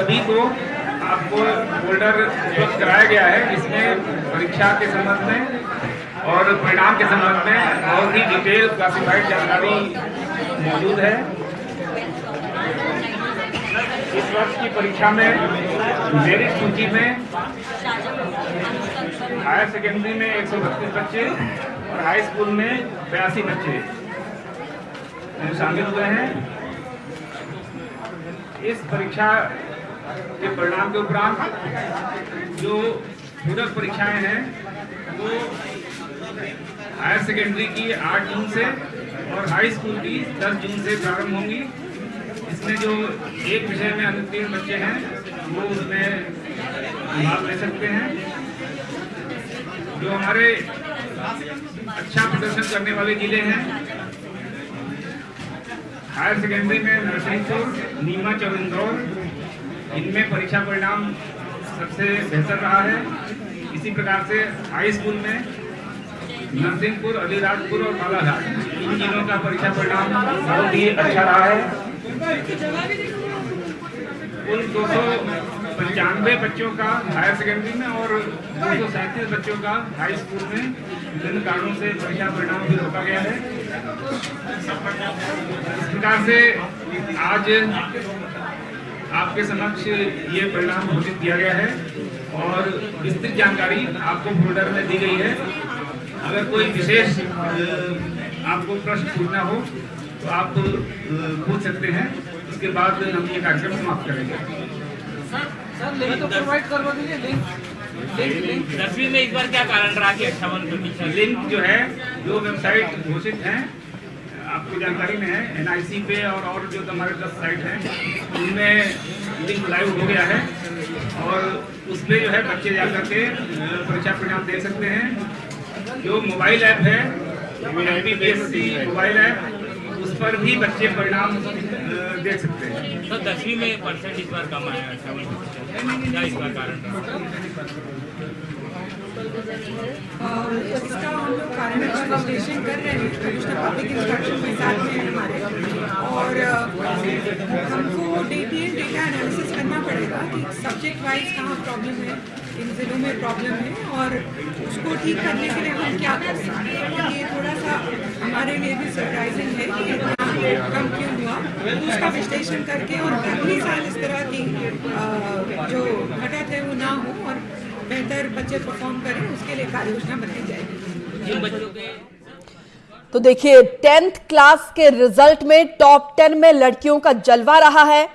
सभी को आपको फोल्डर उपलब्ध कराया गया है, जिसमें परीक्षा के संबंध में और परिणाम के संबंध में बहुत ही डिटेल क्लासिफाइड जानकारी मौजूद है। इस वर्ष की परीक्षा में मेरिट सूची में हायर सेकेंडरी में 132 बच्चे और हाई स्कूल में 82 बच्चे शामिल हुए हैं। इस परीक्षा के परिणाम के उपरांत जो पूरक परीक्षाएं हैं वो हायर सेकेंडरी की 8 जून से और हाई स्कूल की 10 जून से प्रारंभ होंगी। इसमें जो एक विषय में अनुत्तीर्ण बच्चे हैं वो उसमें भाग ले सकते हैं। जो हमारे अच्छा प्रदर्शन करने वाले जिले हैं, हायर सेकेंडरी में नरसिंहपुर, नीमच और इंदौर, इनमें परीक्षा परिणाम सबसे बेहतर रहा है। इसी प्रकार से हाई स्कूल में नरसिंहपुर, अलीराजपुर और बालाघाट, इन जिलों का परीक्षा परिणाम बहुत ही अच्छा रहा है। कुल 295 बच्चों का हायर सेकेंडरी में और 237 बच्चों का हाई स्कूल में विभिन्न कारणों से परीक्षा परिणाम भी रोका गया है। इस प्रकार से आज आपके समक्ष ये परिणाम घोषित किया गया है और विस्तृत जानकारी आपको फोल्डर में दी गई है। अगर कोई विशेष आपको प्रश्न पूछना हो तो आप पूछ सकते हैं। उसके बाद हम ये कार्यक्रम समाप्त करेंगे। सर लिंक तो प्रोवाइड करवा दीजिए। लिंक 10वीं में इस बार क्या कारण रहा कि 58%? लिंक जो है, जो वेबसाइट घोषित है आपको जानकारी में है, NIC पे और जो हमारे 10 साइट हैं उनमें लिंक लाइव हो गया है और उस पर जो है बच्चे जाकर के परीक्षा परिणाम दे सकते हैं। जो मोबाइल ऐप है IPPSC मोबाइल ऐप, उस पर भी बच्चे परिणाम देख सकते हैं। तो 10वीं में परसेंट इस बार कम आया, 58%, क्या इसका कारण रहा? इसका हम लोग कारण विश्लेषण कर रहे हैं। कमिश्नर पब्लिक इंस्ट्रक्शन के साथ में हमारे, और हमको डेटा एनालिसिस करना पड़ेगा कि सब्जेक्ट वाइज कहाँ प्रॉब्लम है, इन जिलों में प्रॉब्लम है और उसको ठीक करने के लिए हम क्या कर सकते हैं। ये थोड़ा सा हमारे लिए भी सरप्राइजिंग है कि इतना कम क्यों हुआ। तो उसका विश्लेषण करके और अगले साल इस तरह की जो घटत है वो ना हो और बेहतर बच्चे परफॉर्म करें, उसके लिए कार्य योजना बनाई जाएगी। जिन बच्चों के तो देखिए 10th क्लास के रिजल्ट में टॉप 10 में लड़कियों का जलवा रहा है।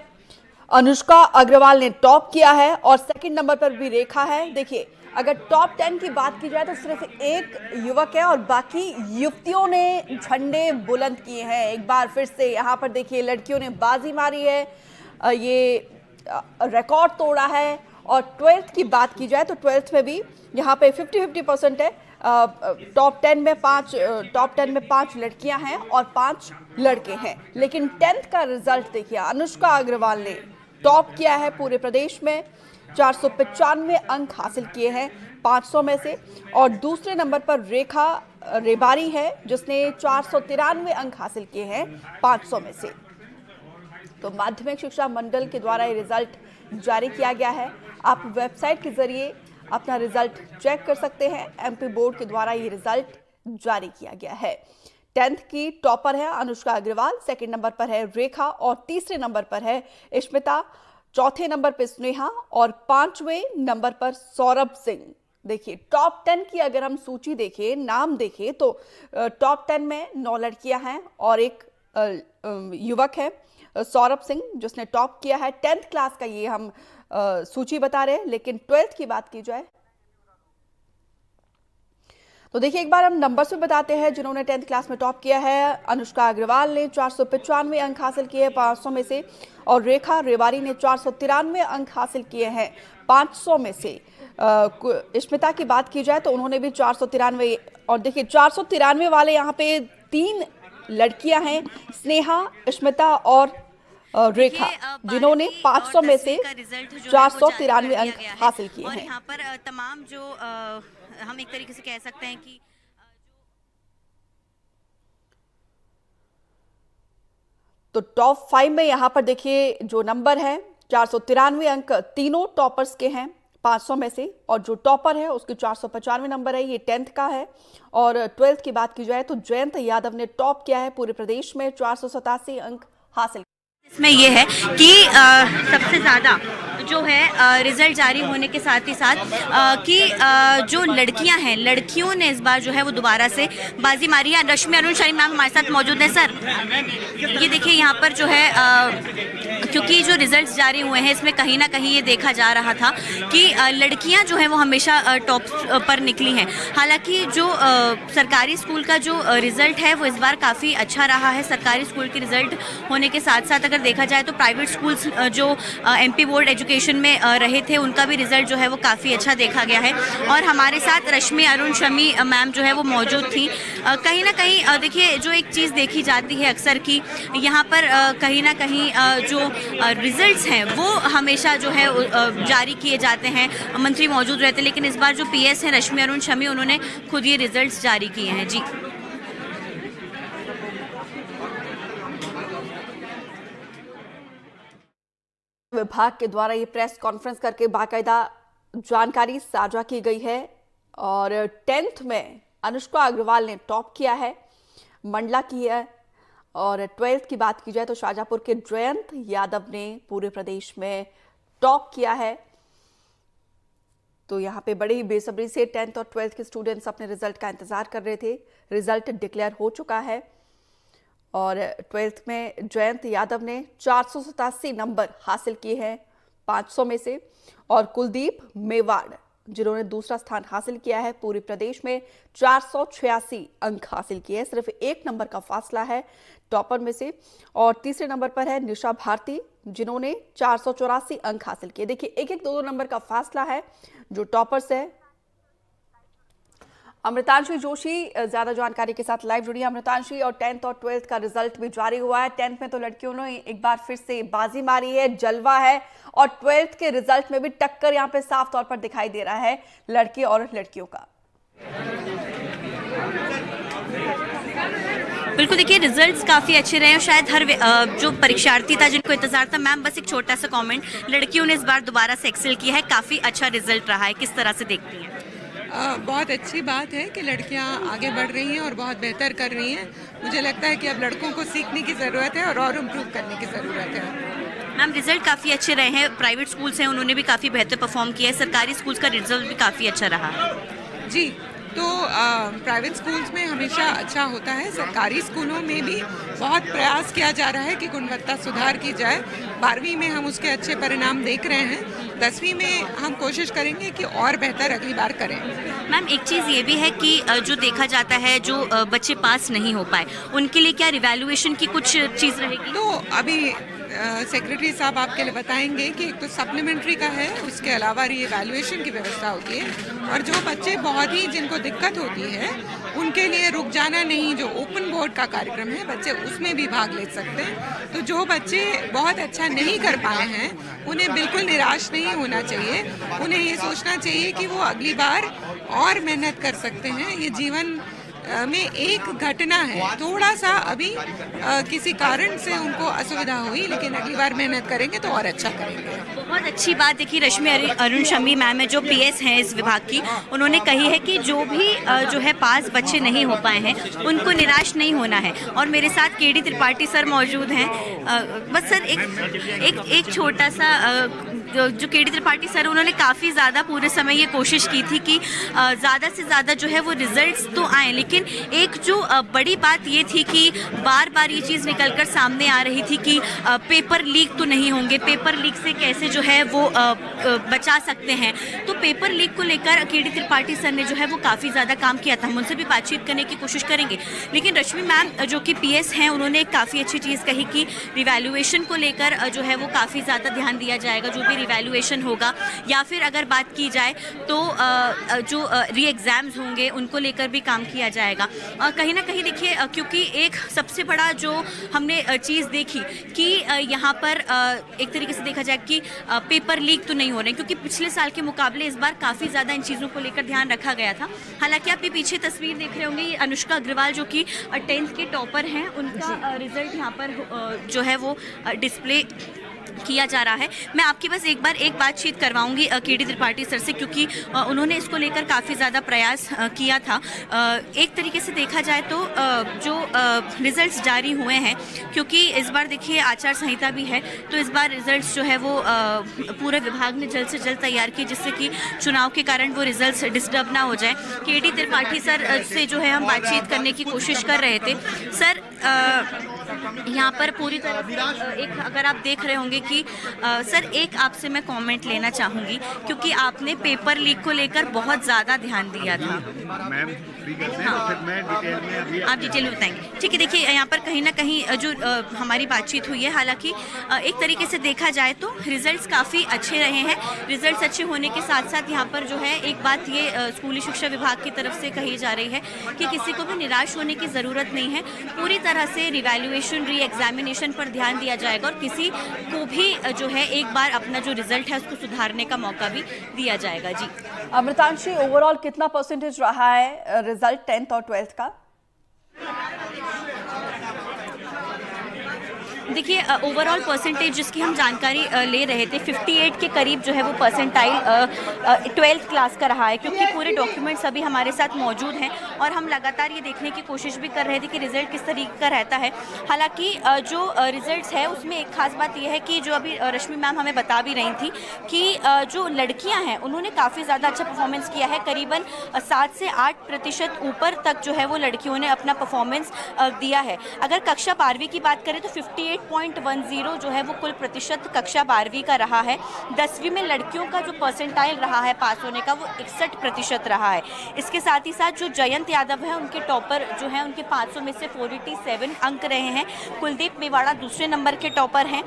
अनुष्का अग्रवाल ने टॉप किया है और सेकंड नंबर पर भी रेखा है। देखिए अगर टॉप 10 की बात की जाए तो सिर्फ एक युवक है और बाकी युवतियों ने झंडे बुलंद किए हैं। एक बार फिर से यहाँ पर देखिए लड़कियों ने बाजी मारी है, ये रिकॉर्ड तोड़ा है। और 12th की बात की जाए तो 12th में भी यहाँ पे 50-50% है। टॉप 10 में 5 लड़कियां हैं और 5 लड़के हैं। लेकिन 10th का रिजल्ट देखिए, अनुष्का अग्रवाल ने टॉप किया है पूरे प्रदेश में, 495 अंक हासिल किए हैं 500 में से। और दूसरे नंबर पर रेखा रेबारी है जिसने 493 अंक हासिल किए हैं 500 में से। तो माध्यमिक शिक्षा मंडल के द्वारा ये रिजल्ट जारी किया गया है। आप वेबसाइट के जरिए अपना रिजल्ट चेक कर सकते हैं। MP बोर्ड के द्वारा ये रिजल्ट जारी किया गया है। 10th की टॉपर है अनुष्का अग्रवाल, सेकंड नंबर पर है रेखा और तीसरे नंबर पर है इश्मिता, चौथे नंबर पर स्नेहा और 5वें नंबर पर सौरभ सिंह। देखिए टॉप 10 की अगर हम सूची देखें, नाम देखें तो टॉप 10 में 9 लड़कियां हैं और एक युवक है सौरभ सिंह जिसने टॉप किया है। 10th क्लास का ये हम सूची बता रहे हैं। लेकिन 12th की बात की जाए तो देखिए एक बार हम नंबर्स में बताते हैं जिन्होंने 10th क्लास में टॉप किया है। अनुष्का अग्रवाल ने 495 अंक हासिल किए 500 में से और रेखा रेवारी ने 493 अंक हासिल किए हैं 500 में से। इश्मिता की बात की जाए तो उन्होंने भी 493, और देखिए 493 वाले यहाँ पे 3 लड़कियां हैं, स्नेहा, इश्मिता और रेखा, जिन्होंने 500 में से 493 अंक हासिल किए हैं। यहाँ पर तमाम जो हम एक तरीके से कह सकते हैं कि तो टॉप 5 में यहाँ पर देखिए जो नंबर है 493 अंक तीनों टॉपर्स के हैं 500 में से, और जो टॉपर है उसके 495 नंबर है, ये 10th का है। और 12th की बात की जाए तो जयंत यादव ने टॉप किया है पूरे प्रदेश में, 487 अंक हासिल। इसमें ये है कि सबसे ज़्यादा जो है रिजल्ट जारी होने के साथ ही साथ कि जो लड़कियां हैं, लड़कियों ने इस बार जो है वो दोबारा से बाजी मारी है। रश्मि अरुण शमी मैम हमारे साथ मौजूद है। सर ये देखिए यहाँ पर जो है क्योंकि जो रिजल्ट्स जारी हुए हैं इसमें कहीं ना कहीं ये देखा जा रहा था कि लड़कियां जो है वो हमेशा टॉप पर निकली हैं। हालांकि जो सरकारी स्कूल का जो रिजल्ट है वो इस बार काफ़ी अच्छा रहा है। सरकारी स्कूल के रिजल्ट होने के साथ साथ अगर देखा जाए तो प्राइवेट स्कूल्स जो एमपी बोर्ड एजुकेशन में रहे थे उनका भी रिजल्ट जो है वो काफ़ी अच्छा देखा गया है। और हमारे साथ रश्मि अरुण शमी मैम जो है वो मौजूद थी। कहीं ना कहीं देखिए जो एक चीज़ देखी जाती है अक्सर कि यहाँ पर कहीं ना कहीं जो रिजल्ट्स हैं वो हमेशा जो है जारी किए जाते हैं, मंत्री मौजूद रहते हैं, लेकिन इस बार जो पीएस हैं रश्मि अरुण शमी उन्होंने खुद ये रिजल्ट्स जारी किए हैं। जी विभाग के द्वारा ये प्रेस कॉन्फ्रेंस करके बाकायदा जानकारी साझा की गई है। और 10th में अनुष्का अग्रवाल ने टॉप किया है, मंडला की है। और 12th की बात की जाए तो शाहजहांपुर के जयंत यादव ने पूरे प्रदेश में टॉप किया है। तो यहाँ पे बड़ी ही बेसब्री से 10th और 12th के स्टूडेंट्स अपने रिजल्ट का इंतजार कर रहे थे। रिजल्ट डिक्लेयर हो चुका है और 12th में जयंत यादव ने 487 नंबर हासिल किए हैं 500 में से। और कुलदीप मेवाड़ जिन्होंने दूसरा स्थान हासिल किया है पूरे प्रदेश में, 486 अंक हासिल किए हैं। सिर्फ 1 नंबर का फासला है टॉपर में से। और तीसरे नंबर पर है निशा भारती जिन्होंने 484 अंक हासिल किए। देखिए एक 2 नंबर का फासला है जो टॉपर्स है। अमृतांशी जोशी ज्यादा जानकारी के साथ लाइव जुड़ी है। अमृतांशी, और 10th और 12th का रिजल्ट भी जारी हुआ है। 10th में तो लड़कियों ने एक बार फिर से बाजी मारी है, जलवा है, और 12th के रिजल्ट में भी टक्कर यहाँ पे साफ तौर पर दिखाई दे रहा है लड़के और लड़कियों का। बिल्कुल, देखिए रिजल्ट्स काफ़ी अच्छे रहे हैं। शायद हर जो परीक्षार्थी था जिनको इंतजार था। मैम बस एक छोटा सा कमेंट, लड़कियों ने इस बार दोबारा से एक्सेल किया है, काफ़ी अच्छा रिजल्ट रहा है, किस तरह से देखती हैं? बहुत अच्छी बात है कि लड़कियां आगे बढ़ रही हैं और बहुत बेहतर कर रही हैं। मुझे लगता है कि अब लड़कों को सीखने की ज़रूरत है और इम्प्रूव करने की ज़रूरत है। मैम रिजल्ट काफ़ी अच्छे रहे हैं, प्राइवेट स्कूल्स हैं उन्होंने भी काफ़ी बेहतर परफॉर्म किया है, सरकारी स्कूल्स का रिजल्ट भी काफ़ी अच्छा रहा है। जी, तो प्राइवेट स्कूल्स में हमेशा अच्छा होता है, सरकारी स्कूलों में भी बहुत प्रयास किया जा रहा है कि गुणवत्ता सुधार की जाए। 12वीं में हम उसके अच्छे परिणाम देख रहे हैं, 10वीं में हम कोशिश करेंगे कि और बेहतर अगली बार करें। मैम एक चीज़ ये भी है कि जो देखा जाता है जो बच्चे पास नहीं हो पाए उनके लिए क्या रिवैल्यूएशन की कुछ चीज़ रहेगी? तो अभी सेक्रेटरी साहब आपके लिए बताएंगे कि एक तो सप्लीमेंट्री का है, उसके अलावा रीवैल्यूएशन की व्यवस्था होती है। और जो बच्चे बहुत ही जिनको दिक्कत होती है उनके लिए रुक जाना नहीं, जो ओपन बोर्ड का कार्यक्रम है बच्चे उसमें भी भाग ले सकते हैं। तो जो बच्चे बहुत अच्छा नहीं कर पाए हैं उन्हें बिल्कुल निराश नहीं होना चाहिए, उन्हें ये सोचना चाहिए कि वो अगली बार और मेहनत कर सकते हैं। ये जीवन में एक घटना है, थोड़ा सा अभी किसी कारण से उनको असुविधा हुई, लेकिन अगली बार मेहनत करेंगे तो और अच्छा करेंगे। बहुत अच्छी बात देखिए रश्मि अरुण शमी मैम है जो पीएस हैं इस विभाग की, उन्होंने कही है कि जो भी जो है पास बच्चे नहीं हो पाए हैं उनको निराश नहीं होना है। और मेरे साथ केडी त्रिपाठी सर मौजूद हैं। बस सर एक छोटा सा जो केडी त्रिपाठी सर उन्होंने काफ़ी ज़्यादा पूरे समय ये कोशिश की थी कि ज़्यादा से ज़्यादा जो है वो रिजल्ट्स तो आए, लेकिन एक जो बड़ी बात ये थी कि बार बार ये चीज़ निकलकर सामने आ रही थी कि पेपर लीक तो नहीं होंगे, पेपर लीक से कैसे जो है वो बचा सकते हैं। तो पेपर लीक को लेकर केडी त्रिपाठी सर ने जो है वो काफ़ी ज़्यादा काम किया था, हम उनसे भी बातचीत करने की कोशिश करेंगे। लेकिन रश्मि मैम जो कि पीएस हैं उन्होंने एक काफ़ी अच्छी चीज़ कही कि रिवैल्यूएशन को लेकर जो है वो काफ़ी ज़्यादा ध्यान दिया जाएगा, जो भी रिवैल्यूएशन होगा या फिर अगर बात की जाए तो जो री एग्ज़ाम्स होंगे उनको लेकर भी काम किया जाएगा। कहीं ना कहीं देखिए क्योंकि एक सबसे बड़ा जो हमने चीज़ देखी कि यहाँ पर एक तरीके से देखा जाए कि पेपर लीक तो नहीं हो रहे, क्योंकि पिछले साल के मुकाबले इस बार काफ़ी ज़्यादा इन चीज़ों को लेकर ध्यान रखा गया था। हालांकि आप ये पीछे तस्वीर देख रहे होंगे, ये अनुष्का अग्रवाल जो कि 10th के टॉपर हैं, उनका रिजल्ट यहाँ पर जो है वो डिस्प्ले किया जा रहा है। मैं आपकी बस एक बार एक बातचीत करवाऊंगी केडी त्रिपाठी सर से, क्योंकि उन्होंने इसको लेकर काफ़ी ज़्यादा प्रयास किया था। एक तरीके से देखा जाए तो जो रिज़ल्ट्स जारी हुए हैं, क्योंकि इस बार देखिए आचार संहिता भी है, तो इस बार रिज़ल्ट्स जो है वो पूरे विभाग ने जल्द से जल्द तैयार किए, जिससे कि चुनाव के कारण वो रिज़ल्ट्स डिस्टर्ब ना हो जाए। केडी त्रिपाठी सर से जो है हम बातचीत करने की कोशिश कर रहे थे। सर यहाँ पर पूरी तरह एक अगर आप देख रहे होंगे कि सर एक आपसे मैं कमेंट लेना चाहूँगी, क्योंकि आपने पेपर लीक को लेकर बहुत ज़्यादा ध्यान दिया था। मैम फिर मैं डिटेल में अभी आप डिटेल में बताएंगे, ठीक है। देखिए यहाँ पर कहीं ना कहीं जो हमारी बातचीत हुई है, हालांकि एक तरीके से देखा जाए तो रिजल्ट्स काफ़ी अच्छे रहे हैं। रिजल्ट्स अच्छे होने के साथ साथ यहाँ पर जो है एक बात ये स्कूली शिक्षा विभाग की तरफ से कही जा रही है कि किसी को भी निराश होने की ज़रूरत नहीं है। पूरी तरह से रिवैल्यूएशन री एग्जामिनेशन पर ध्यान दिया जाएगा और किसी को भी जो है एक बार अपना जो रिजल्ट है उसको सुधारने का मौका भी दिया जाएगा। जी अमृतांशी, ओवरऑल कितना परसेंटेज रहा है रिजल्ट 10th और 12th का? देखिए ओवरऑल परसेंटेज जिसकी हम जानकारी ले रहे थे 58 के करीब जो है वो परसेंटाइल 12th क्लास का रहा है, क्योंकि पूरे डॉक्यूमेंट्स अभी हमारे साथ मौजूद हैं और हम लगातार ये देखने की कोशिश भी कर रहे थे कि रिज़ल्ट किस तरीके का रहता है। हालांकि जो रिज़ल्ट्स है उसमें एक खास बात यह है कि जो अभी रश्मि मैम हमें बता भी रही थी कि जो लड़कियाँ हैं उन्होंने काफ़ी ज़्यादा अच्छा परफॉर्मेंस किया है। करीबन 7 से 8% ऊपर तक जो है वो लड़कियों ने अपना परफॉर्मेंस दिया है। अगर कक्षा 12वीं की बात करें तो 58.10 जो है वो कुल प्रतिशत कक्षा 12वीं का रहा है। 10वीं में लड़कियों का जो परसेंटाइल रहा है पास होने का वो 61% रहा है। इसके साथ ही साथ जो जयंत यादव है उनके टॉपर जो हैं उनके 500 में से 487 अंक रहे हैं। कुलदीप मेवाड़ा दूसरे नंबर के टॉपर हैं,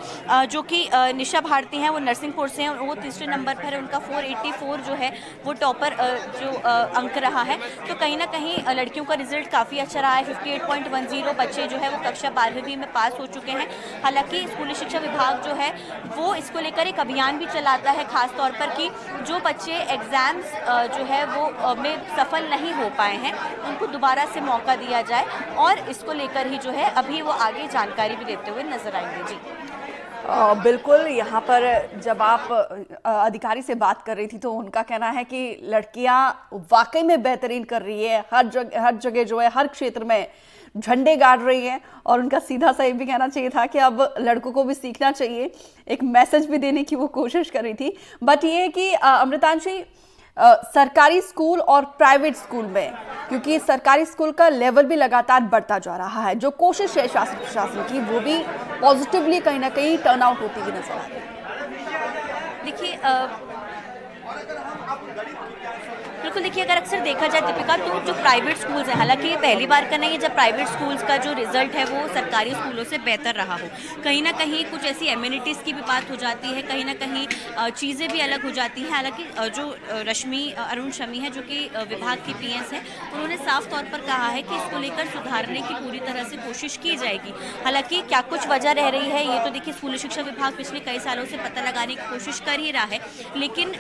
जो कि निशा भारती हैं वो नरसिंहपुर से हैं, वो तीसरे नंबर पर है, उनका 484 जो है वो टॉपर जो अंक रहा है। तो कहीं ना कहीं लड़कियों का रिजल्ट काफ़ी अच्छा रहा है। 58.10 बच्चे जो है वो कक्षा 12वीं में पास हो चुके हैं। हालांकि स्कूली शिक्षा विभाग जो है वो इसको लेकर एक अभियान भी चलाता है, खास तौर पर कि जो बच्चे एग्ज़ाम्स जो है वो में सफल नहीं हो पाए हैं उनको दोबारा से मौका दिया जाए, और इसको लेकर ही जो है अभी वो आगे जानकारी भी देते हुए नजर आएंगे। जी बिल्कुल, यहाँ पर जब आप अधिकारी से बात कर रही थी तो उनका कहना है कि लड़कियाँ वाकई में बेहतरीन कर रही है, हर जगह जो है हर क्षेत्र में झंडे गाड़ रही हैं, और उनका सीधा सा ये भी कहना चाहिए था कि अब लड़कों को भी सीखना चाहिए, एक मैसेज भी देने की वो कोशिश कर रही थी। बट ये है कि अमृतांशी, सरकारी स्कूल और प्राइवेट स्कूल में, क्योंकि सरकारी स्कूल का लेवल भी लगातार बढ़ता जा रहा है, जो कोशिश है शासन प्रशासन की वो भी पॉजिटिवली कहीं ना कहीं टर्न आउट होती हुई नजर आ रही है। देखिए बिल्कुल, देखिए अगर अक्सर देखा जाए दीपिका तो जो प्राइवेट स्कूल्स हैं, हालांकि ये पहली बार का नहीं है जब प्राइवेट स्कूल्स का जो रिजल्ट है वो सरकारी स्कूलों से बेहतर रहा हो। कहीं ना कहीं कुछ ऐसी एम्यूनिटीज़ की भी बात हो जाती है, कहीं ना कहीं चीज़ें भी अलग हो जाती हैं। हालांकि जो रश्मि अरुण शमी है जो कि विभाग की PS है, उन्होंने साफ तौर पर कहा है कि इसको लेकर सुधारने की पूरी तरह से कोशिश की जाएगी। हालांकि क्या कुछ वजह रह रही है ये तो देखिए स्कूली शिक्षा विभाग पिछले कई सालों से पता लगाने की कोशिश कर ही रहा है, लेकिन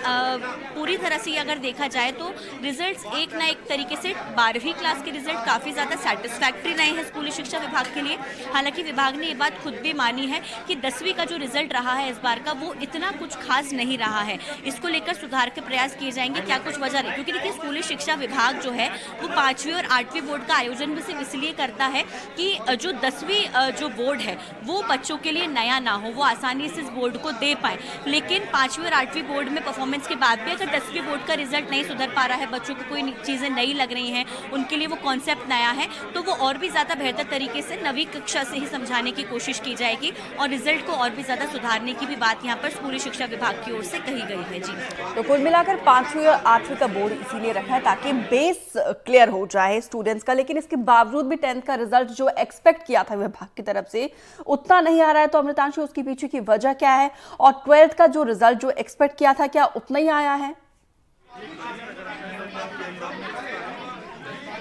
पूरी तरह से अगर देखा जाए तो रिजल्ट्स एक ना एक तरीके से 12वीं क्लास के रिजल्ट काफ़ी ज़्यादा सेटिस्फैक्ट्री रहे हैं स्कूली शिक्षा विभाग के लिए। हालांकि विभाग ने ये बात खुद भी मानी है कि 10वीं का जो रिजल्ट रहा है इस बार का वो इतना कुछ खास नहीं रहा है, इसको लेकर सुधार के प्रयास किए जाएंगे। क्या कुछ वजह रही, क्योंकि देखिए स्कूली शिक्षा विभाग जो है वो 5वीं और 8वीं बोर्ड का आयोजन भी सिर्फ इसलिए करता है कि जो 10वीं जो बोर्ड है वो बच्चों के लिए नया ना हो, वो आसानी से इस बोर्ड को दे पाए। लेकिन 5वीं और 8वीं बोर्ड में परफॉर्मेंस के बाद भी अगर 10वीं बोर्ड का रिजल्ट नहीं सुधर पा रहा है, बच्चों को कोई चीज़ें नई लग रही हैं, उनके लिए वो कॉन्सेप्ट नया है, तो वो और भी ज़्यादा बेहतर तरीके से नवी कक्षा से ही समझाने की कोशिश की जाएगी और रिजल्ट को और भी ज़्यादा सुधारने की भी बात यहाँ पर स्कूली शिक्षा विभाग की ओर से कही गई है। जी तो कुल मिलाकर 5वीं और 8वीं का बोर्ड इसीलिए रखा है ताकि बेस क्लियर हो जाए स्टूडेंट्स का, लेकिन इसके बावजूद भी 10th का रिजल्ट जो एक्सपेक्ट किया था विभाग की तरफ से उतना नहीं आ रहा है। तो अमृतांशी, उसके पीछे की वजह क्या है, और 12th का जो रिजल्ट जो एक्सपेक्ट किया था क्या उतना ही आया है?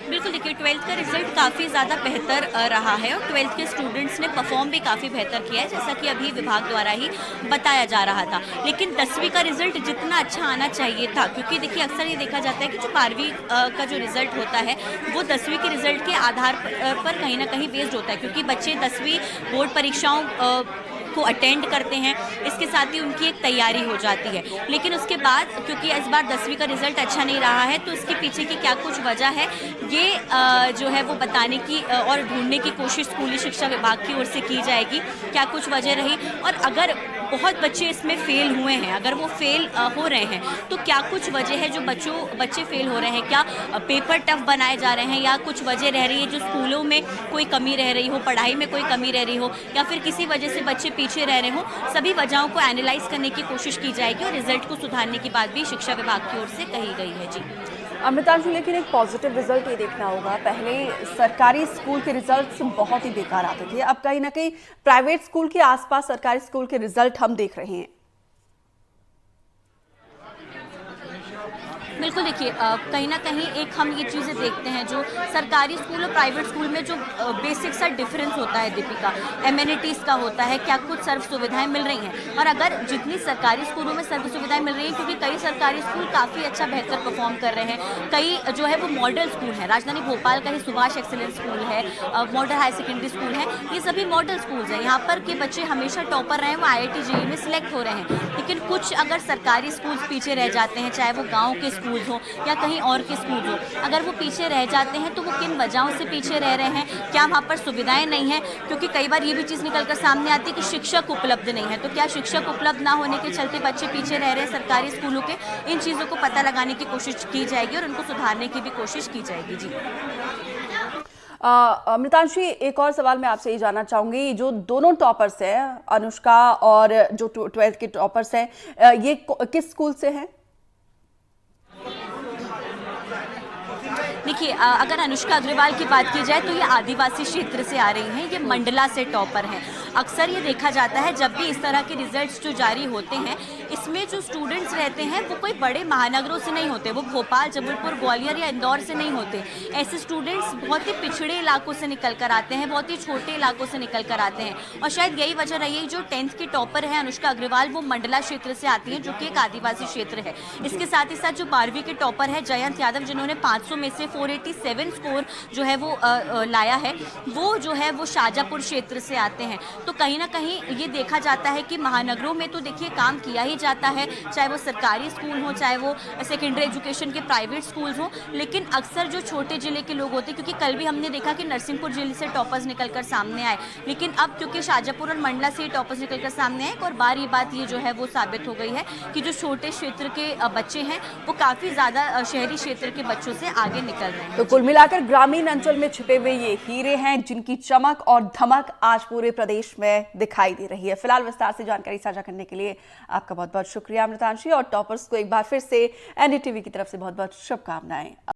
बिल्कुल, देखिए 12th का रिजल्ट काफ़ी ज़्यादा बेहतर रहा है और 12th के स्टूडेंट्स ने परफॉर्म भी काफ़ी बेहतर किया है, जैसा कि अभी विभाग द्वारा ही बताया जा रहा था। लेकिन 10वीं का रिजल्ट जितना अच्छा आना चाहिए था, क्योंकि देखिए अक्सर ये देखा जाता है कि जो 12वीं का जो रिजल्ट होता है वो 10वीं के रिजल्ट के आधार पर कहीं ना कहीं बेस्ड होता है, क्योंकि बच्चे 10वीं बोर्ड परीक्षाओं को अटेंड करते हैं, इसके साथ ही उनकी एक तैयारी हो जाती है। लेकिन उसके बाद क्योंकि इस बार 10वीं का रिजल्ट अच्छा नहीं रहा है, तो इसके पीछे की क्या कुछ वजह है ये जो है वो बताने की और ढूंढने की कोशिश स्कूली शिक्षा विभाग की ओर से की जाएगी, क्या कुछ वजह रही। और अगर बहुत बच्चे इसमें फेल हुए हैं, अगर वो फेल हो रहे हैं, तो क्या कुछ वजह है जो बच्चे फेल हो रहे हैं, क्या पेपर टफ बनाए जा रहे हैं, या कुछ वजह रह रही है जो स्कूलों में कोई कमी रह रही हो, पढ़ाई में कोई कमी रह रही हो, या फिर किसी वजह से बच्चे पीछे रह रहे हो। सभी वजहों को एनालाइज करने की कोशिश की जाएगी और रिजल्ट को सुधारने की बात भी शिक्षा विभाग की ओर से कही गई है। जी अमृतांशु, लेकिन एक पॉजिटिव रिजल्ट ये देखना होगा, पहले सरकारी स्कूल के रिजल्ट्स बहुत ही बेकार आते थे, अब कहीं ना कहीं प्राइवेट स्कूल के आसपास सरकारी स्कूल के रिजल्ट हम देख रहे हैं। बिल्कुल, देखिए कहीं ना कहीं एक हम ये चीज़ें देखते हैं जो सरकारी स्कूल और प्राइवेट स्कूल में जो बेसिक सा डिफरेंस होता है दीपिका, एमिनिटीज़ का होता है, क्या कुछ सर्व सुविधाएं मिल रही हैं। और अगर जितनी सरकारी स्कूलों में सर्व सुविधाएं मिल रही हैं, क्योंकि कई सरकारी स्कूल काफ़ी अच्छा बेहतर परफॉर्म कर रहे हैं, कई जो है वो मॉडल स्कूल है, राजधानी भोपाल का ही सुभाष एक्सीलेंस स्कूल है, मॉडल हाई सेकेंडरी स्कूल है, ये सभी मॉडल स्कूल्स हैं। यहाँ पर के बच्चे हमेशा टॉपर रहे हैं, वो IIT JEE में सिलेक्ट हो रहे हैं। लेकिन कुछ अगर सरकारी स्कूल्स पीछे रह जाते हैं, चाहे वो गाँव के स्कूल हो या कहीं और के स्कूल हो, अगर वो पीछे रह जाते हैं तो वो किन वजहों से पीछे रह रहे हैं, क्या वहाँ पर सुविधाएं नहीं हैं, क्योंकि कई बार ये भी चीज़ निकल कर सामने आती है कि शिक्षक उपलब्ध नहीं है, तो क्या शिक्षक उपलब्ध ना होने के चलते बच्चे पीछे रह रहे हैं सरकारी स्कूलों के। इन चीज़ों को पता लगाने की कोशिश की जाएगी और उनको सुधारने की भी कोशिश की जाएगी। जी अमृतांशु, एक और सवाल मैं आपसे ये जानना चाहूंगी, जो दोनों टॉपर्स हैं, अनुष्का और जो 12th के टॉपर्स हैं, ये किस स्कूल से हैं? देखिए अगर अनुष्का अग्रवाल की बात की जाए तो ये आदिवासी क्षेत्र से आ रही हैं, ये मंडला से टॉपर हैं। अक्सर ये देखा जाता है जब भी इस तरह के रिजल्ट्स जो जारी होते हैं, इसमें जो स्टूडेंट्स रहते हैं वो कोई बड़े महानगरों से नहीं होते, वो भोपाल, जबलपुर, ग्वालियर या इंदौर से नहीं होते। ऐसे स्टूडेंट्स बहुत ही पिछड़े इलाकों से निकल कर आते हैं, बहुत ही छोटे इलाकों से निकल कर आते हैं। और शायद यही वजह रही है जो 10th के टॉपर है अनुष्का अग्रवाल, वो मंडला क्षेत्र से आती हैं, जो कि एक आदिवासी क्षेत्र है। इसके साथ ही साथ जो 12वीं के टॉपर है जयंत यादव, जिन्होंने 500 में से 487 स्कोर जो है वो लाया है, वो जो है वो शाजापुर क्षेत्र से आते हैं। तो कहीं ना कहीं ये देखा जाता है कि महानगरों में तो देखिए काम किया ही जाता है, चाहे वो सरकारी स्कूल हो, चाहे वो सेकेंडरी एजुकेशन के प्राइवेट स्कूल्स हो, लेकिन अक्सर जो छोटे जिले के लोग होते हैं, क्योंकि कल भी हमने देखा कि नरसिंहपुर जिले से टॉपर्स निकलकर सामने आए, लेकिन अब क्योंकि शाजापुर और मंडला से टॉपर्स निकलकर सामने आए, एक और बार ये बात ये जो है वो साबित हो गई है कि जो छोटे क्षेत्र के बच्चे हैं वो काफ़ी ज़्यादा शहरी क्षेत्र के बच्चों से आगे निकल रहे हैं। तो कुल मिलाकर ग्रामीण अंचल में छिपे हुए ये हीरे हैं जिनकी चमक और धमक आज पूरे प्रदेश में दिखाई दे रही है। फिलहाल विस्तार से जानकारी साझा करने के लिए आपका बहुत बहुत शुक्रिया अमृतांशु, और टॉपर्स को एक बार फिर से NDTV की तरफ से बहुत बहुत शुभकामनाएं।